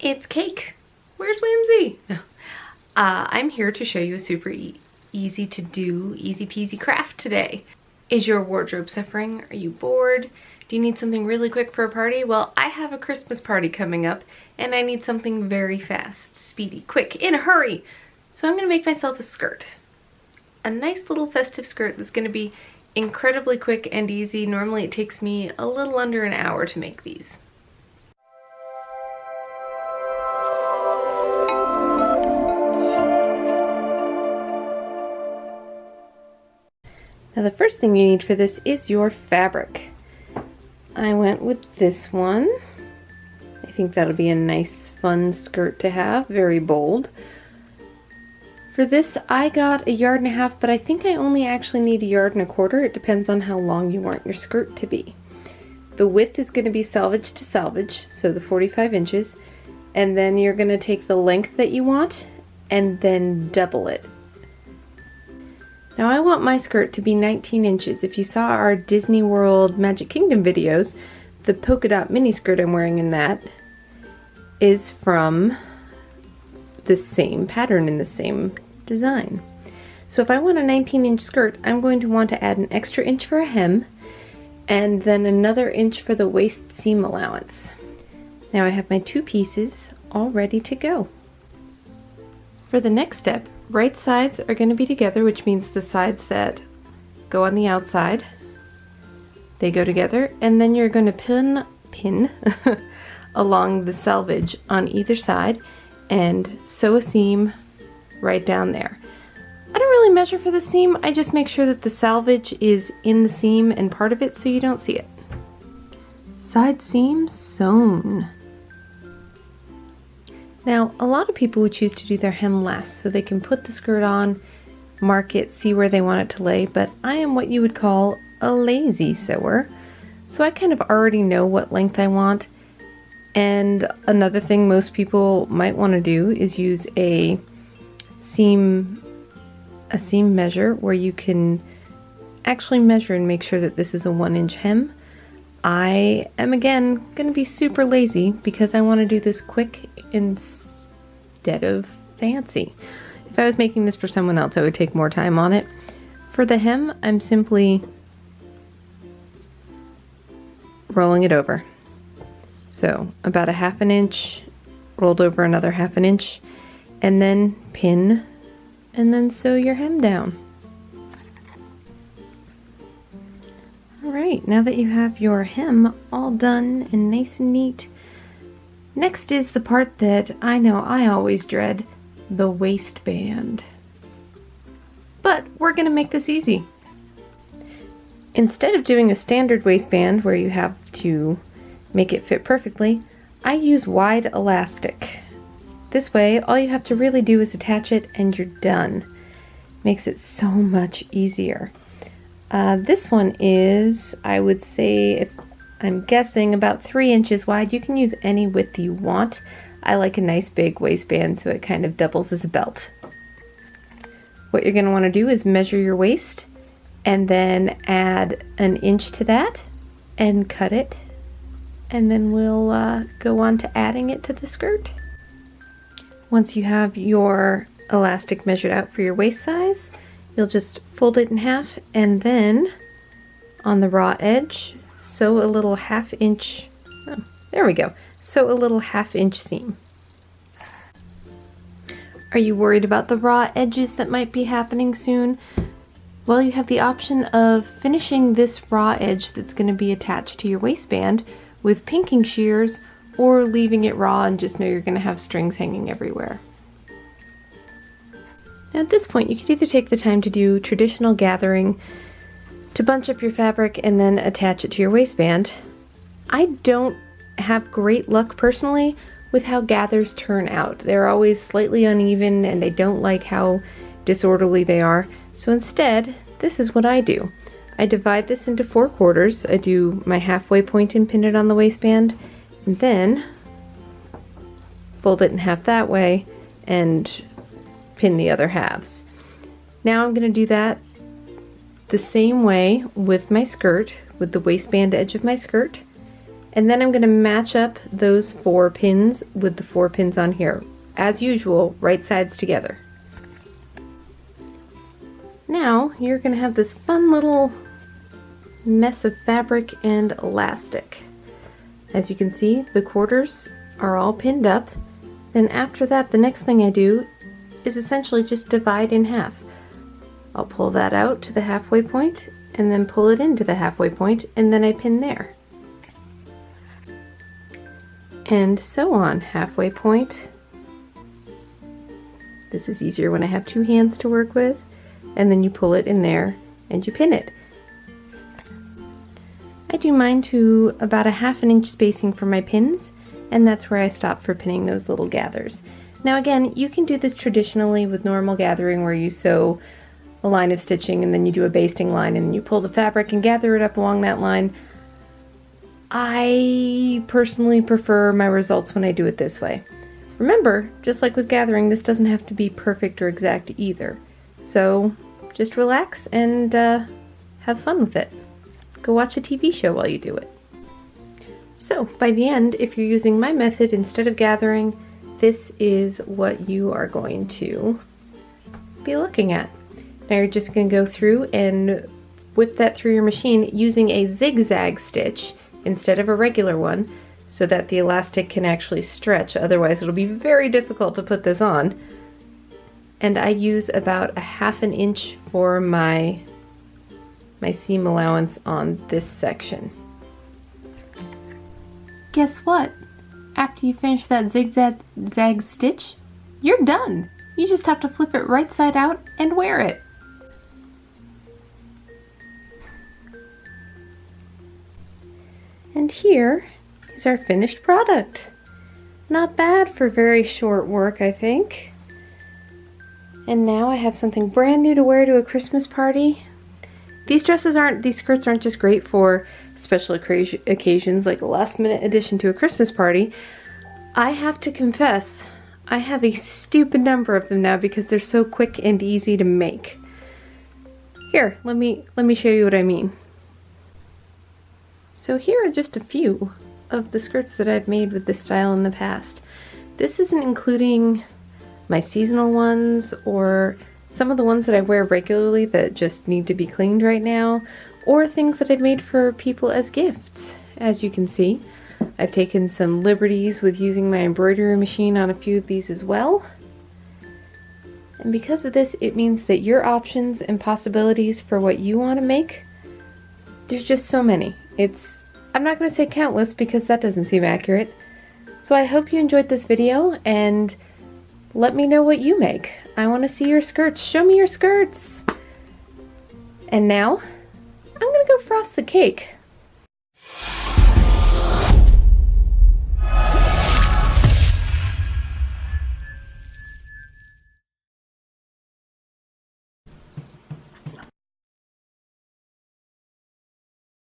It's Cake. Where's Whimsy? I'm here to show you a super easy to do, easy peasy craft today. Is your wardrobe suffering? Are you bored? Do you need something really quick for a party? Well, I have a Christmas party coming up and I need something very fast, speedy, quick, in a hurry. So I'm gonna make myself a skirt. A nice little festive skirt that's gonna be incredibly quick and easy. Normally it takes me a little under an hour to make these. Now the first thing you need for this is your fabric. I went with this one. I think that'll be a nice fun skirt to have, very bold. For this I got 1.5 yards, but I think I only actually need 1.25 yards. It depends on how long you want your skirt to be. The width is going to be selvage to selvage, so the 45 inches, and then you're going to take the length that you want and then double it. Now I want my skirt to be 19 inches. If you saw our Disney World Magic Kingdom videos, the polka dot mini skirt I'm wearing in that is from the same pattern in the same design. So if I want a 19-inch skirt, I'm going to want to add an extra inch for a hem and then another inch for the waist seam allowance. Now I have my 2 pieces all ready to go. For the next step, right sides are going to be together, which means the sides that go on the outside, they go together, and then you're going to pin along the selvage on either side and sew a seam right down there. I don't really measure for the seam, I just make sure that the selvage is in the seam and part of it so you don't see it. Side seam sewn. Now, a lot of people would choose to do their hem last so they can put the skirt on, mark it, see where they want it to lay, but I am what you would call a lazy sewer. So I kind of already know what length I want. And another thing most people might want to do is use a seam measure where you can actually measure and make sure that this is a 1-inch hem. I am again going to be super lazy because I want to do this quick instead of fancy. If I was making this for someone else, I would take more time on it. For the hem, I'm simply rolling it over. So about 1/2 inch, rolled over another 1/2 inch, and then pin, and then sew your hem down. Alright, now that you have your hem all done and nice and neat, next is the part that I know I always dread, the waistband. But we're going to make this easy. Instead of doing a standard waistband where you have to make it fit perfectly, I use wide elastic. This way, all you have to really do is attach it and you're done. Makes it so much easier. This one is, I would say, if I'm guessing, about 3 inches wide. You can use any width you want. I like a nice big waistband so it kind of doubles as a belt. What you're going to want to do is measure your waist and then add 1 inch to that and cut it, and then we'll go on to adding it to the skirt. Once you have your elastic measured out for your waist size, you'll just fold it in half and then on the raw edge sew a little 1/2 inch, oh, there we go, sew a little 1/2 inch seam. Are you worried about the raw edges that might be happening soon? Well, you have the option of finishing this raw edge that's going to be attached to your waistband with pinking shears, or leaving it raw and just know you're going to have strings hanging everywhere. Now at this point you could either take the time to do traditional gathering to bunch up your fabric and then attach it to your waistband. I don't have great luck personally with how gathers turn out. They're always slightly uneven and I don't like how disorderly they are. So instead, this is what I do. I divide this into 4 quarters. I do my halfway point and pin it on the waistband, and then fold it in half that way and pin the other halves. Now I'm going to do that the same way with my skirt, with the waistband edge of my skirt, And then I'm going to match up those 4 pins with the 4 pins on here. As usual, right sides together. Now you're going to have this fun little mess of fabric and elastic. As you can see, the quarters are all pinned up. Then after that, the next thing I do is essentially just divide in half. I'll pull that out to the halfway point and then pull it into the halfway point, and then I pin there. And so on, halfway point. This is easier when I have 2 hands to work with. And then you pull it in there and you pin it. I do mine to about a 1/2 inch spacing for my pins, and that's where I stop for pinning those little gathers. Now again, you can do this traditionally with normal gathering where you sew a line of stitching and then you do a basting line and you pull the fabric and gather it up along that line. I personally prefer my results when I do it this way. Remember, just like with gathering, this doesn't have to be perfect or exact either. So just relax and have fun with it. Go watch a TV show while you do it. So by the end, if you're using my method instead of gathering, this is what you are going to be looking at. Now you're just going to go through and whip that through your machine using a zigzag stitch instead of a regular one so that the elastic can actually stretch. Otherwise it'll be very difficult to put this on. And I use about a 1/2 inch for my seam allowance on this section. Guess what? After you finish that zigzag stitch, you're done. You just have to flip it right side out and wear it. And here is our finished product. Not bad for very short work, I think. And now I have something brand new to wear to a Christmas party. These skirts aren't just great for special occasions like a last minute addition to a Christmas party. I have to confess, I have a stupid number of them now because they're so quick and easy to make. Here, let me show you what I mean. So here are just a few of the skirts that I've made with this style in the past. This isn't including my seasonal ones or some of the ones that I wear regularly that just need to be cleaned right now, or things that I've made for people as gifts. As you can see, I've taken some liberties with using my embroidery machine on a few of these as well. And because of this, it means that your options and possibilities for what you want to make, there's just so many. I'm not going to say countless because that doesn't seem accurate. So I hope you enjoyed this video and let me know what you make. I want to see your skirts. Show me your skirts. And now, I'm going to go frost the cake.